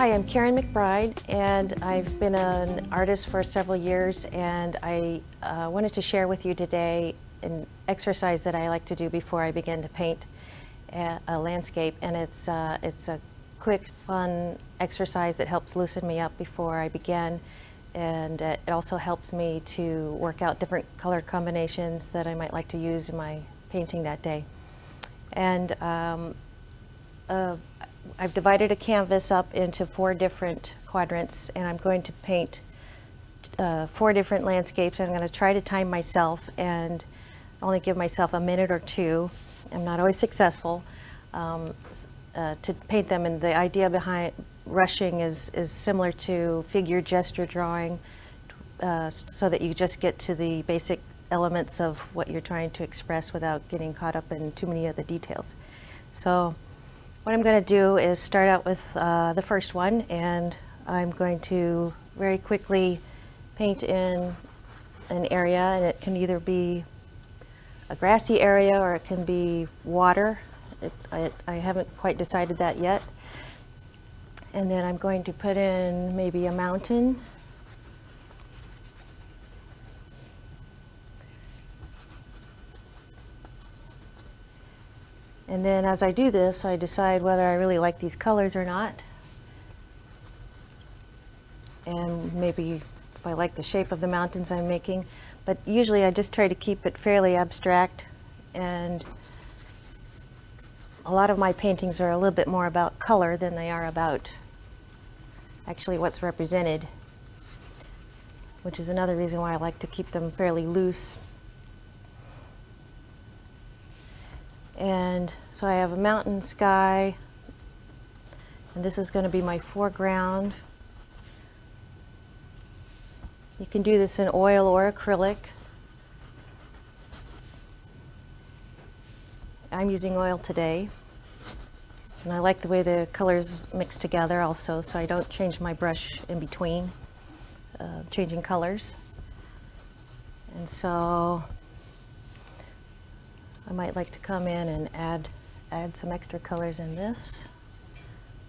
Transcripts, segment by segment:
Hi, I'm Karen McBride, and I've been an artist for several years, and I wanted to share with you today an exercise that I like to do before I begin to paint a landscape, and it's a quick, fun exercise that helps loosen me up before I begin, and it also helps me to work out different color combinations that I might like to use in my painting that day. And I've divided a canvas up into 4 different quadrants, and I'm going to paint 4 different landscapes. I'm going to try to time myself and only give myself a minute or 2. I'm not always successful to paint them, and the idea behind rushing is similar to figure gesture drawing, so that you just get to the basic elements of what you're trying to express without getting caught up in too many of the details. So what I'm going to do is start out with the first one, and I'm going to very quickly paint in an area, and it can either be a grassy area or it can be water. I haven't quite decided that yet. And then I'm going to put in maybe a mountain. And then as I do this, I decide whether I really like these colors or not. And maybe if I like the shape of the mountains I'm making. But usually I just try to keep it fairly abstract. And a lot of my paintings are a little bit more about color than they are about actually what's represented, which is another reason why I like to keep them fairly loose. And so I have a mountain, sky, and this is going to be my foreground. You can do this in oil or acrylic. I'm using oil today, and I like the way the colors mix together also, so I don't change my brush in between changing colors. And so I might like to come in and add some extra colors in this,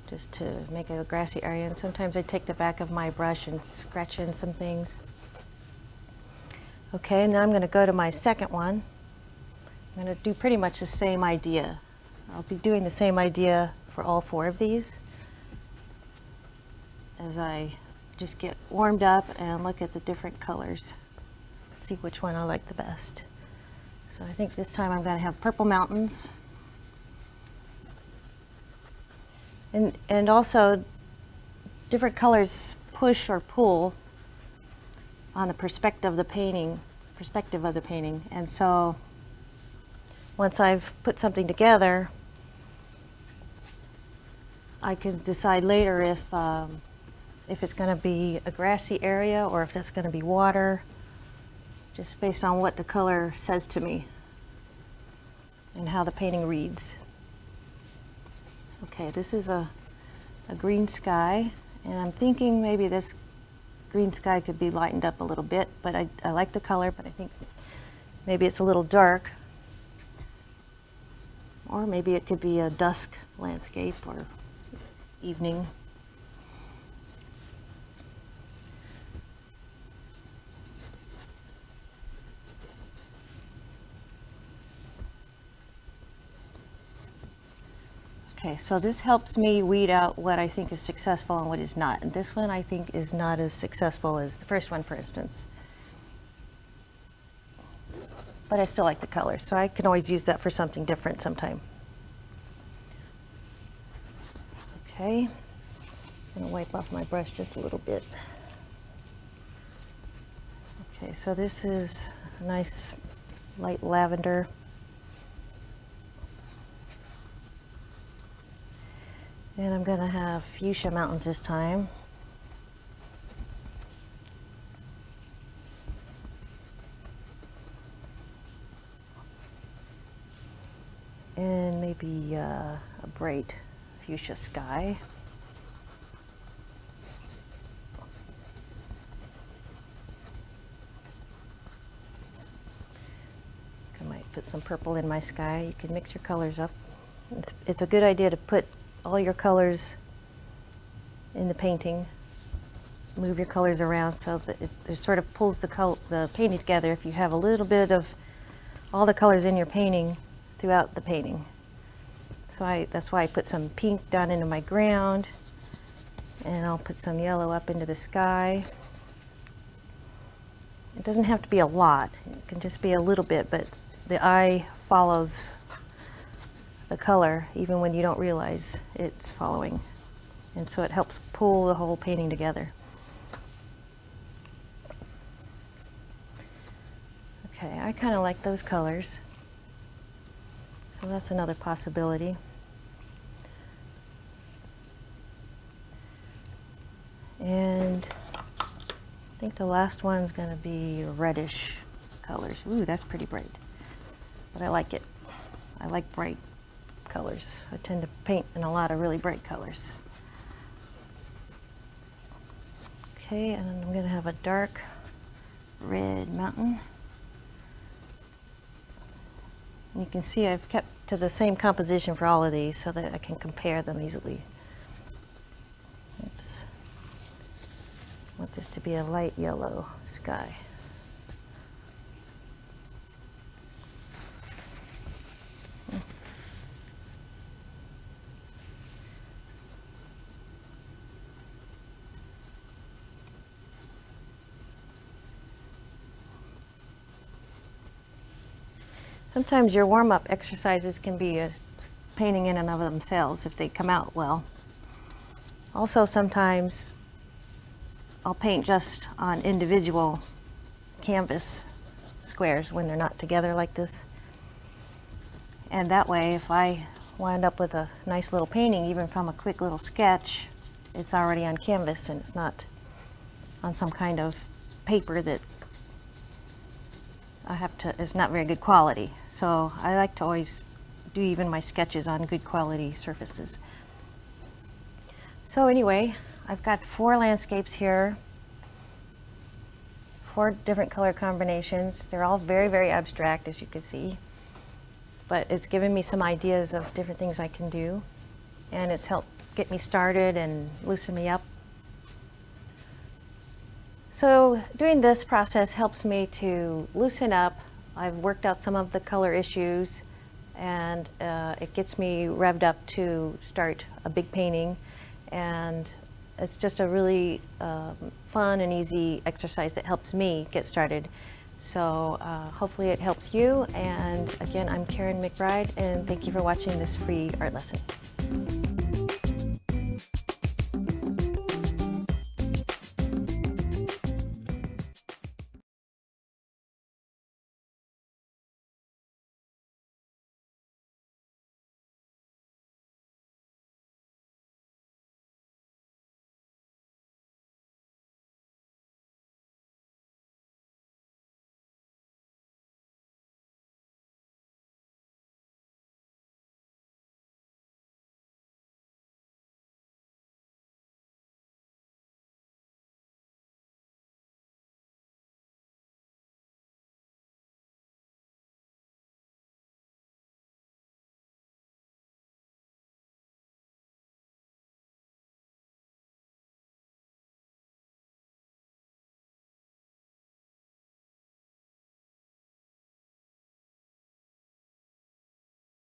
just to make a grassy area. And sometimes I take the back of my brush and scratch in some things. Okay, now I'm going to go to my second one. I'm going to do pretty much the same idea. I'll be doing the same idea for all 4 of these as I just get warmed up and look at the different colors. See which one I like the best. So I think this time I'm going to have purple mountains. And also different colors push or pull on the perspective of the painting. And so once I've put something together, I can decide later if it's going to be a grassy area or if that's going to be water, just based on what the color says to me and how the painting reads. Okay, this is a green sky, and I'm thinking maybe this green sky could be lightened up a little bit, but I like the color, but I think maybe it's a little dark. Or maybe it could be a dusk landscape or evening. Okay, so this helps me weed out what I think is successful and what is not. And this one I think is not as successful as the first one, for instance. But I still like the color, so I can always use that for something different sometime. Okay, I'm going to wipe off my brush just a little bit. Okay, so this is a nice light lavender. And I'm going to have fuchsia mountains this time. And maybe a bright fuchsia sky. I might put some purple in my sky. You can mix your colors up. It's a good idea to put all your colors in the painting. Move your colors around so that it sort of pulls the painting together if you have a little bit of all the colors in your painting throughout the painting. So that's why I put some pink down into my ground, and I'll put some yellow up into the sky. It doesn't have to be a lot, it can just be a little bit, but the eye follows the color even when you don't realize it's following. And so it helps pull the whole painting together. Okay, I kind of like those colors. So that's another possibility. And I think the last one's going to be reddish colors. Ooh, that's pretty bright. But I like it. I like bright colors. I tend to paint in a lot of really bright colors. Okay, and I'm going to have a dark red mountain. And you can see I've kept to the same composition for all of these so that I can compare them easily. Oops. I want this to be a light yellow sky. Sometimes your warm-up exercises can be a painting in and of themselves if they come out well. Also, sometimes I'll paint just on individual canvas squares when they're not together like this. And that way, if I wind up with a nice little painting, even from a quick little sketch, it's already on canvas and it's not on some kind of paper that it's not very good quality. So I like to always do even my sketches on good quality surfaces. So anyway, I've got 4 landscapes here, 4 different color combinations. They're all very, very abstract, as you can see, but it's given me some ideas of different things I can do, and it's helped get me started and loosen me up. So doing this process helps me to loosen up. I've worked out some of the color issues, and it gets me revved up to start a big painting. And it's just a really fun and easy exercise that helps me get started. So hopefully it helps you. And again, I'm Karen McBride, and thank you for watching this free art lesson.